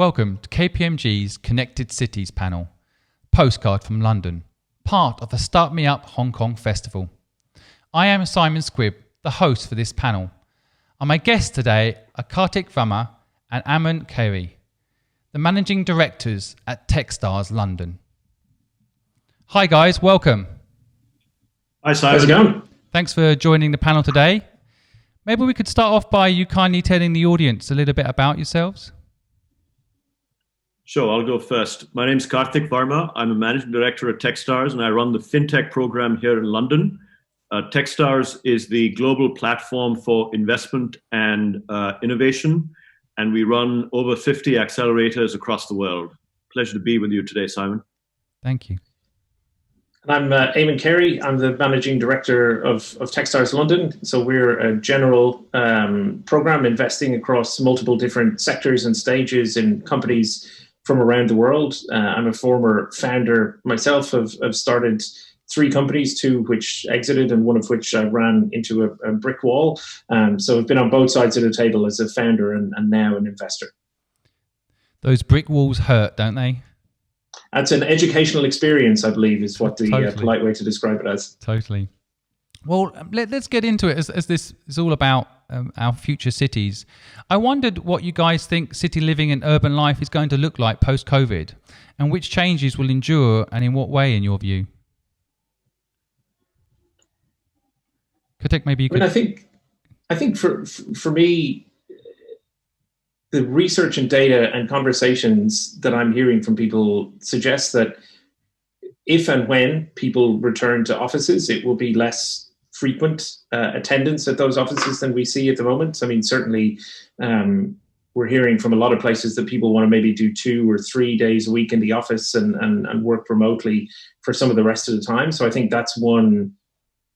Welcome to KPMG's Connected Cities panel, postcard from London, part of the Start Me Up Hong Kong Festival. I am Simon Squibb, the host for this panel, and my guests today are Kartik Verma and Aman Kheri, the managing directors at TechStars London. Hi guys, welcome. Hi Simon. How's it going? Thanks for joining the panel today. Maybe we could start off by you kindly telling the audience a little bit about yourselves. Sure, I'll go first. My name is Kartik Verma. I'm a managing director at TechStars, and I run the FinTech program here in London. TechStars is the global platform for investment and innovation, and we run over 50 accelerators across the world. Pleasure to be with you today, Simon. Thank you. I'm Aman Kheri. I'm the managing director of TechStars London. So we're a general program investing across multiple different sectors and stages in companies from around the world. I'm a former founder myself. I've started 3 companies, 2 which exited and one of which I ran into a brick wall. So I've been on both sides of the table as a founder and now an investor. Those brick walls hurt, don't they? That's an educational experience, I believe, is what the polite way to describe it as. Totally. Well, let's get into it as this is all about our future cities. I wondered what you guys think city living and urban life is going to look like post-COVID, and which changes will endure and in what way, in your view? Kartik, maybe you could... I think for me, the research and data and conversations that I'm hearing from people suggest that if and when people return to offices, it will be less frequent attendance at those offices than we see at the moment. I mean, certainly we're hearing from a lot of places that people want to maybe do 2 or 3 days a week in the office and work remotely for some of the rest of the time. So I think that's one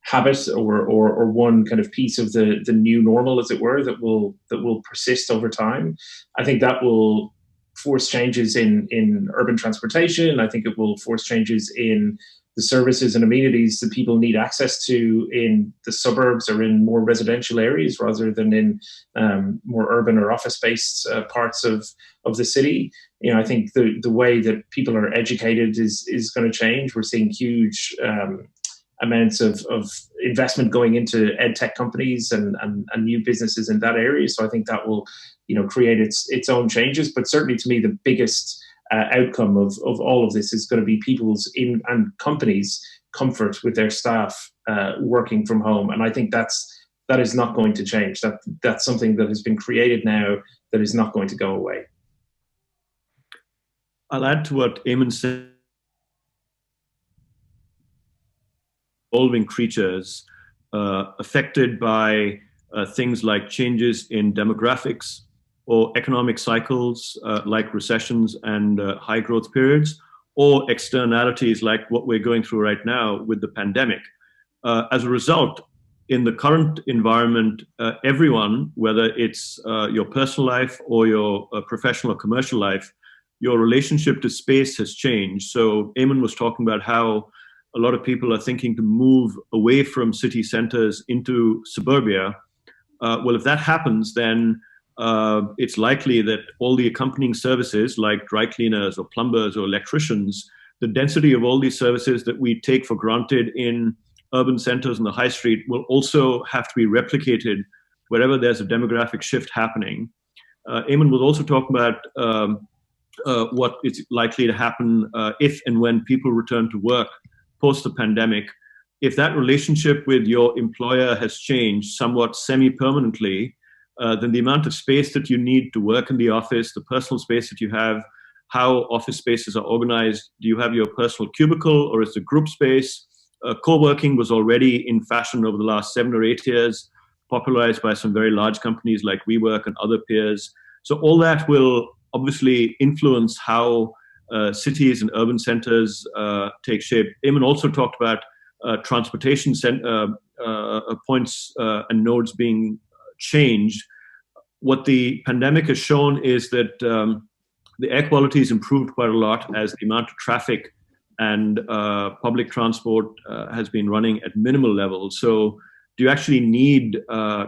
habit or one kind of piece of the new normal, as it were, that will persist over time. I think that will force changes in urban transportation. I think it will force changes in the services and amenities that people need access to in the suburbs or in more residential areas rather than in more urban or office-based parts of the city. You know, I think the way that people are educated is going to change. We're seeing huge amounts of investment going into ed tech companies and new businesses in that area. So I think that will, create its own changes. But certainly to me, the biggest outcome of all of this is going to be people's and companies' comfort with their staff working from home. And I think that is not going to change. That's something that has been created now that is not going to go away. I'll add to what Eamon said. Evolving creatures affected by things like changes in demographics or economic cycles like recessions and high growth periods, or externalities like what we're going through right now with the pandemic. As a result, in the current environment, everyone, whether it's your personal life or your professional or commercial life, your relationship to space has changed. So Eamon was talking about how a lot of people are thinking to move away from city centers into suburbia. Well, if that happens, then it's likely that all the accompanying services like dry cleaners or plumbers or electricians, the density of all these services that we take for granted in urban centers and the high street will also have to be replicated wherever there's a demographic shift happening. Eamon was also talking about what is likely to happen if and when people return to work post the pandemic. If that relationship with your employer has changed somewhat semi-permanently, then the amount of space that you need to work in the office, the personal space that you have, how office spaces are organized, do you have your personal cubicle or is it group space? Co-working was already in fashion over the last 7 or 8 years, popularized by some very large companies like WeWork and other peers. So all that will obviously influence how cities and urban centers take shape. Eamon also talked about transportation points and nodes being changed. What the pandemic has shown is that the air quality has improved quite a lot as the amount of traffic and public transport has been running at minimal levels. So do you actually need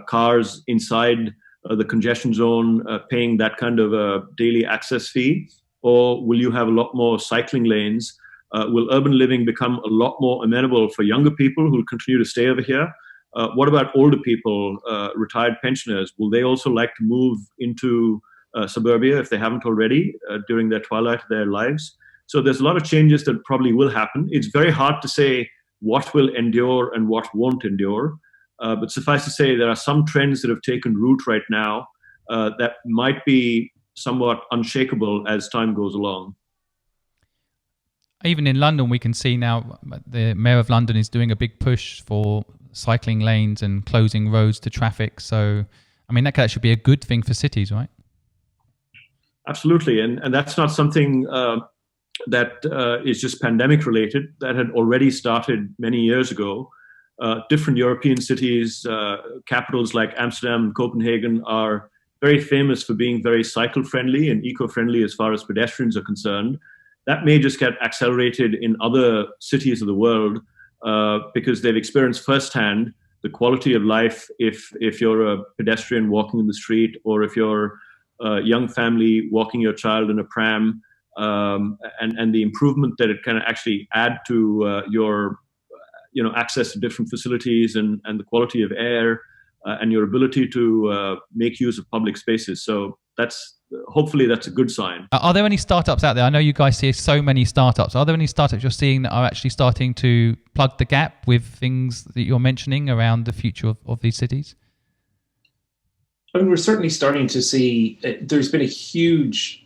cars inside the congestion zone, paying that kind of a daily access fee? Or will you have a lot more cycling lanes? Will urban living become a lot more amenable for younger people who will continue to stay over here? What about older people, retired pensioners? Will they also like to move into suburbia if they haven't already during their twilight of their lives? So there's a lot of changes that probably will happen. It's very hard to say what will endure and what won't endure. But suffice to say, there are some trends that have taken root right now that might be somewhat unshakable as time goes along. Even in London, we can see now the Mayor of London is doing a big push for cycling lanes and closing roads to traffic. So, I mean, that could actually be a good thing for cities, right? Absolutely. And that's not something that is just pandemic related. That had already started many years ago. Different European cities, capitals like Amsterdam and Copenhagen are very famous for being very cycle friendly and eco-friendly as far as pedestrians are concerned. That may just get accelerated in other cities of the world because they've experienced firsthand the quality of life if you're a pedestrian walking in the street, or if you're a young family walking your child in a pram, and the improvement that it can actually add to your access to different facilities and the quality of air and your ability to make use of public spaces. So hopefully that's a good sign. Are there any startups out there? I know you guys see so many startups. Are there any startups you're seeing that are actually starting to plug the gap with things that you're mentioning around the future of these cities? I mean, we're certainly starting to see there's been a huge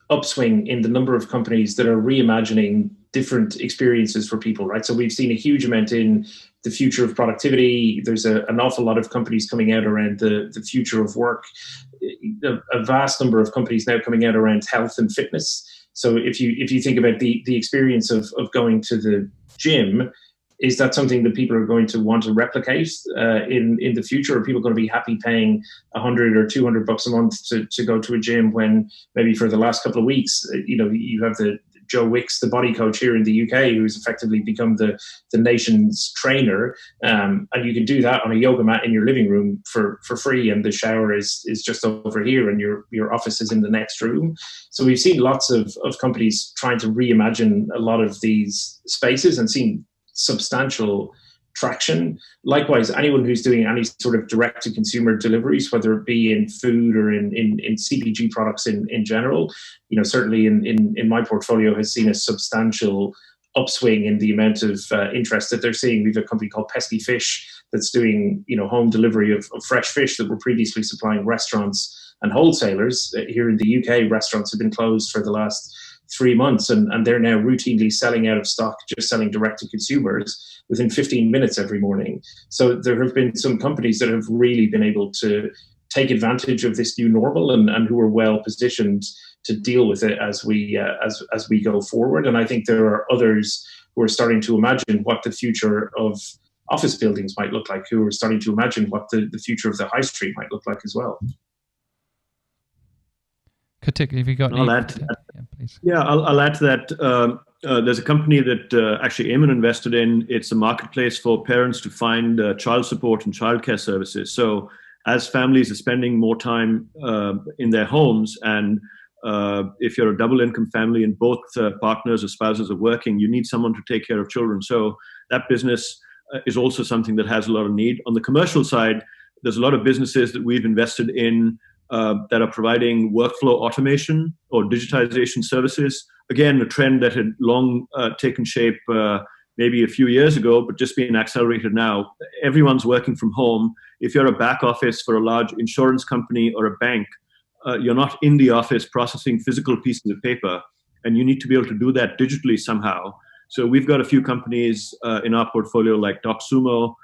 upswing in the number of companies that are reimagining different experiences for people, right? So we've seen a huge amount in the future of productivity. There's an awful lot of companies coming out around the future of work. A vast number of companies now coming out around health and fitness. So if you think about the experience of going to the gym, is that something that people are going to want to replicate in the future? Are people going to be happy paying $100 or $200 a month to go to a gym when maybe for the last couple of weeks, you have the Joe Wicks, the body coach here in the UK, who's effectively become the nation's trainer, and you can do that on a yoga mat in your living room for free, and the shower is just over here, and your office is in the next room. So we've seen lots of companies trying to reimagine a lot of these spaces and seen substantial traction. Likewise, anyone who's doing any sort of direct-to-consumer deliveries, whether it be in food or in CPG products in general, certainly in my portfolio has seen a substantial upswing in the amount of interest that they're seeing. We have a company called Pesky Fish that's doing home delivery of fresh fish that were previously supplying restaurants and wholesalers. Here in the UK, restaurants have been closed for the last 3 months, and they're now routinely selling out of stock, just selling direct to consumers within 15 minutes every morning. So there have been some companies that have really been able to take advantage of this new normal and who are well positioned to deal with it as we go forward. And I think there are others who are starting to imagine what the future of office buildings might look like, who are starting to imagine what the future of the high street might look like as well. Have you got I'll add to that. Yeah, please. Yeah, I'll add to that. There's a company that actually Eamon invested in. It's a marketplace for parents to find child support and childcare services. So as families are spending more time in their homes, and if you're a double income family and both partners or spouses are working, you need someone to take care of children. So that business is also something that has a lot of need. On the commercial side, there's a lot of businesses that we've invested in that are providing workflow automation or digitization services. Again, a trend that had long taken shape maybe a few years ago, but just being accelerated now. Everyone's working from home. If you're a back office for a large insurance company or a bank, you're not in the office processing physical pieces of paper, and you need to be able to do that digitally somehow. So we've got a few companies in our portfolio like DocSumo,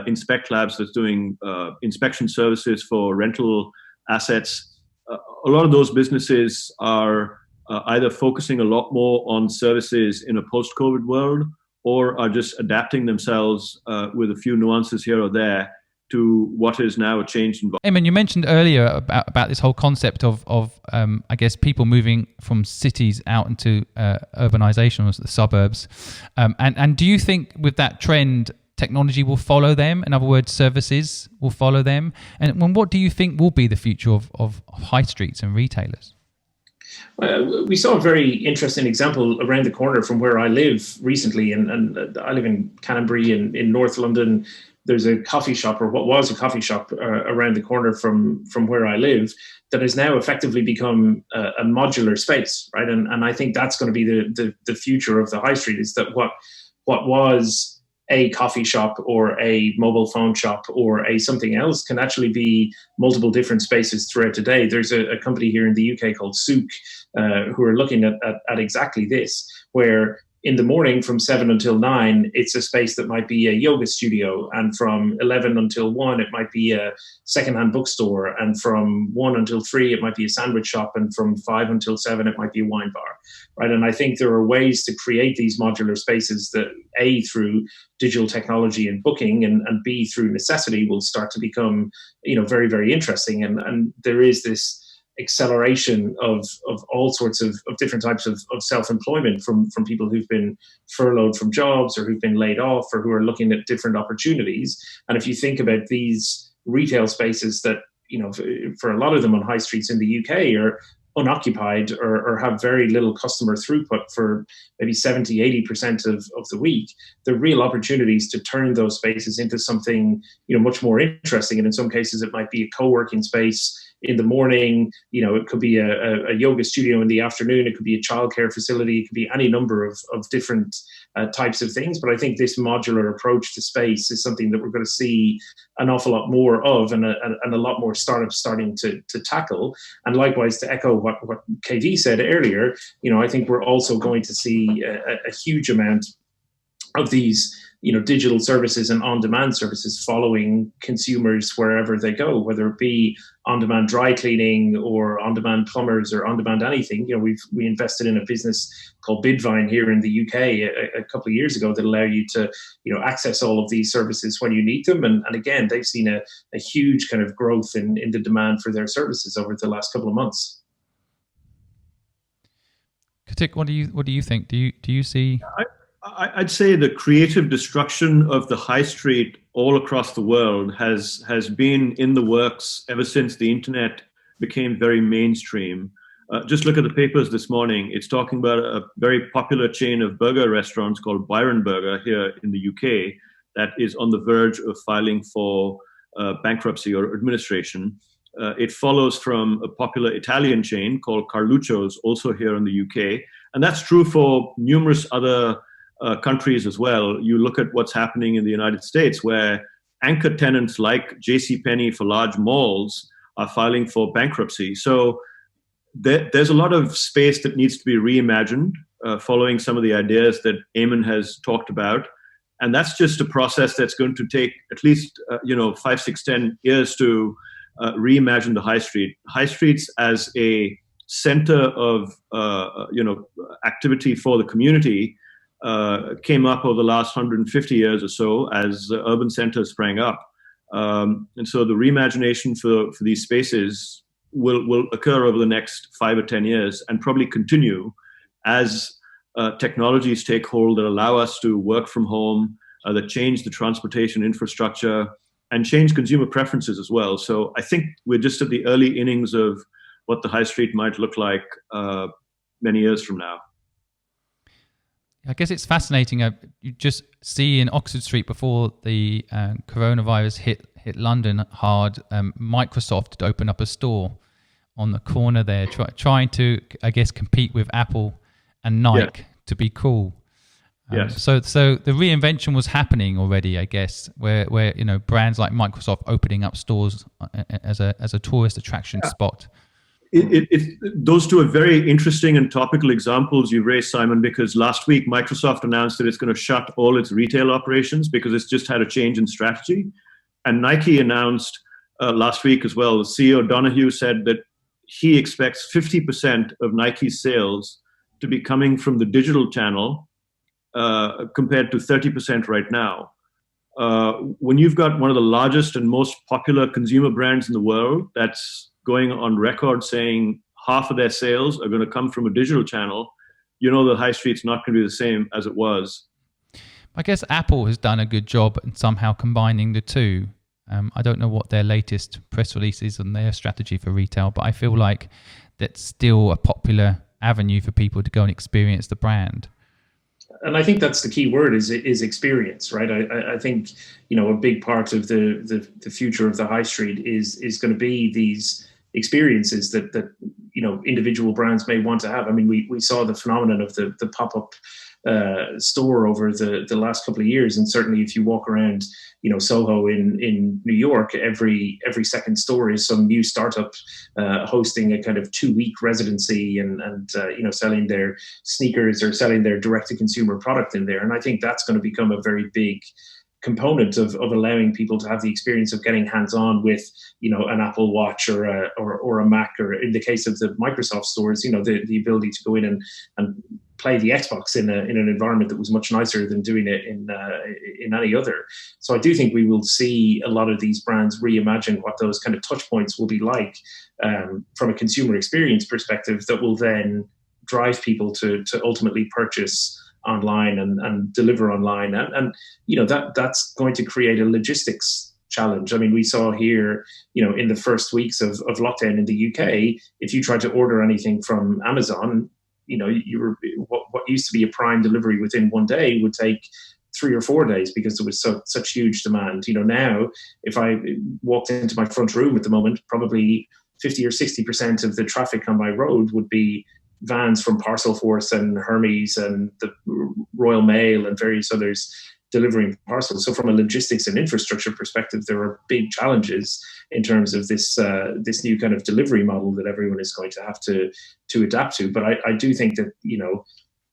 Inspect Labs that's doing inspection services for rental assets. A lot of those businesses are either focusing a lot more on services in a post-COVID world, or are just adapting themselves with a few nuances here or there to what is now a changed environment. Eamon, you mentioned earlier about this whole concept of I guess people moving from cities out into urbanization or the suburbs, and do you think with that trend technology will follow them? In other words, services will follow them? And what do you think will be the future of high streets and retailers? We saw a very interesting example around the corner from where I live recently, and I live in Canterbury in North London. There's a coffee shop, or what was a coffee shop, around the corner from where I live, that has now effectively become a modular space, right? And I think that's going to be the future of the high street, is that what was a coffee shop or a mobile phone shop or a something else can actually be multiple different spaces throughout the day. There's a company here in the UK called Souk who are looking at exactly this, where in the morning from 7 until 9, it's a space that might be a yoga studio. And from 11 until 1, it might be a secondhand bookstore. And from 1 until 3, it might be a sandwich shop. And from 5 until 7, it might be a wine bar, right? And I think there are ways to create these modular spaces that, A, through digital technology and booking, and B, through necessity, will start to become, very, very interesting. And there is this acceleration of all sorts of different types of self-employment from people who've been furloughed from jobs, or who've been laid off, or who are looking at different opportunities. And if you think about these retail spaces that, for a lot of them on high streets in the UK are unoccupied, or have very little customer throughput for maybe 70, 80% of the week, the real opportunities to turn those spaces into something, much more interesting. And in some cases, it might be a co-working space in the morning, it could be a yoga studio in the afternoon, it could be a childcare facility, it could be any number of different types of things. But I think this modular approach to space is something that we're going to see an awful lot more of, and a lot more startups starting to tackle. And likewise, to echo what KV said earlier, I think we're also going to see a huge amount of these digital services and on-demand services following consumers wherever they go, whether it be on-demand dry cleaning or on-demand plumbers or on-demand anything. We invested in a business called Bidvine here in the UK a couple of years ago that allow you to access all of these services when you need them. And again, they've seen a huge kind of growth in the demand for their services over the last couple of months. Katik, what do you think? Do you see? I'd say the creative destruction of the high street all across the world has been in the works ever since the internet became very mainstream. Just look at the papers this morning. It's talking about a very popular chain of burger restaurants called Byron Burger here in the UK that is on the verge of filing for bankruptcy or administration. It follows from a popular Italian chain called Carluccio's, also here in the UK. And that's true for numerous other countries as well. You look at what's happening in the United States, where anchor tenants like JCPenney for large malls are filing for bankruptcy. So there's a lot of space that needs to be reimagined, following some of the ideas that Eamon has talked about. And that's just a process that's going to take at least 5, 6, 10 years to reimagine the high street. High streets as a center of activity for the community came up over the last 150 years or so as urban centers sprang up. And so the reimagination for these spaces will occur over the next 5 or 10 years, and probably continue as technologies take hold that allow us to work from home, that change the transportation infrastructure, and change consumer preferences as well. So I think we're just at the early innings of what the high street might look like many years from now. I guess it's fascinating. You just see in Oxford Street before the coronavirus hit London hard, Microsoft had opened up a store on the corner there, trying to, I guess, compete with Apple and Nike to be cool. Yes. So the reinvention was happening already, I guess, where brands like Microsoft opening up stores as a tourist attraction spot. Those two are very interesting and topical examples you raised, Simon, because last week Microsoft announced that it's going to shut all its retail operations because it's just had a change in strategy. And Nike announced last week as well, the CEO Donahue said that he expects 50% of Nike's sales to be coming from the digital channel compared to 30% right now. When you've got one of the largest and most popular consumer brands in the world that's going on record saying half of their sales are going to come from a digital channel, the high street's not going to be the same as it was. I guess Apple has done a good job in somehow combining the two. I don't know what their latest press release is on their strategy for retail, but I feel like that's still a popular avenue for people to go and experience the brand. And I think that's the key word is experience, right? I think, a big part of the future of the high street is going to be these experiences that individual brands may want to have. I mean, we saw the phenomenon of the pop-up store over the last couple of years, and certainly if you walk around Soho in New York, every second store is some new startup hosting a kind of 2-week residency and selling their sneakers or selling their direct-to-consumer product in there. And I think that's going to become a very big component of allowing people to have the experience of getting hands-on with an Apple Watch or a Mac, or in the case of the Microsoft stores, the ability to go in and play the Xbox in an environment that was much nicer than doing it in any other. So I do think we will see a lot of these brands reimagine what those kind of touch points will be like from a consumer experience perspective, that will then drive people to ultimately purchase online and deliver online. And that's going to create a logistics challenge. I mean, we saw here, in the first weeks of lockdown in the UK, if you tried to order anything from Amazon, you were what used to be a prime delivery within one day would take 3 or 4 days because there was such huge demand. Now, if I walked into my front room at the moment, probably 50 or 60% of the traffic on my road would be vans from Parcel Force and Hermes and the Royal Mail and various others delivering parcels. So from a logistics and infrastructure perspective, there are big challenges in terms of this new kind of delivery model that everyone is going to have to adapt to. But I do think that,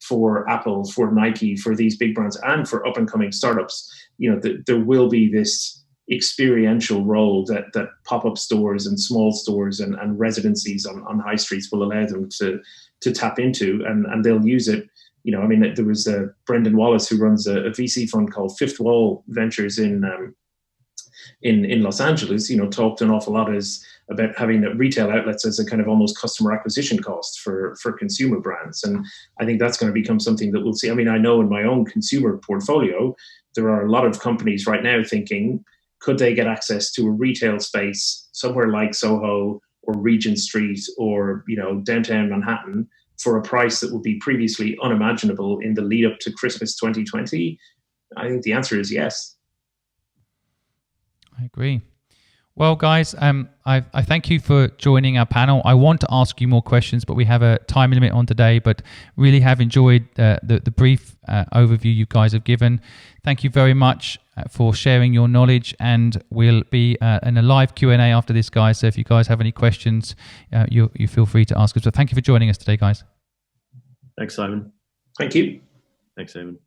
for Apple, for Nike, for these big brands, and for up and coming startups, there will be this experiential role that pop-up stores and small stores and residencies on high streets will allow them to tap into, and they'll use it. There was Brendan Wallace, who runs a VC fund called Fifth Wall Ventures in Los Angeles, talked an awful lot about having retail outlets as a kind of almost customer acquisition cost for consumer brands. And I think that's going to become something that we'll see. I mean, I know in my own consumer portfolio, there are a lot of companies right now thinking, could they get access to a retail space somewhere like Soho or Regent Street or, downtown Manhattan for a price that would be previously unimaginable in the lead up to Christmas 2020? I think the answer is yes. I agree. Well, guys, I thank you for joining our panel. I want to ask you more questions, but we have a time limit on today. But really have enjoyed the brief overview you guys have given. Thank you very much for sharing your knowledge, and we'll be in a live Q&A after this, guys. So if you guys have any questions, you feel free to ask us. So thank you for joining us today, guys. Thanks, Simon. Thank you. Thanks, Simon.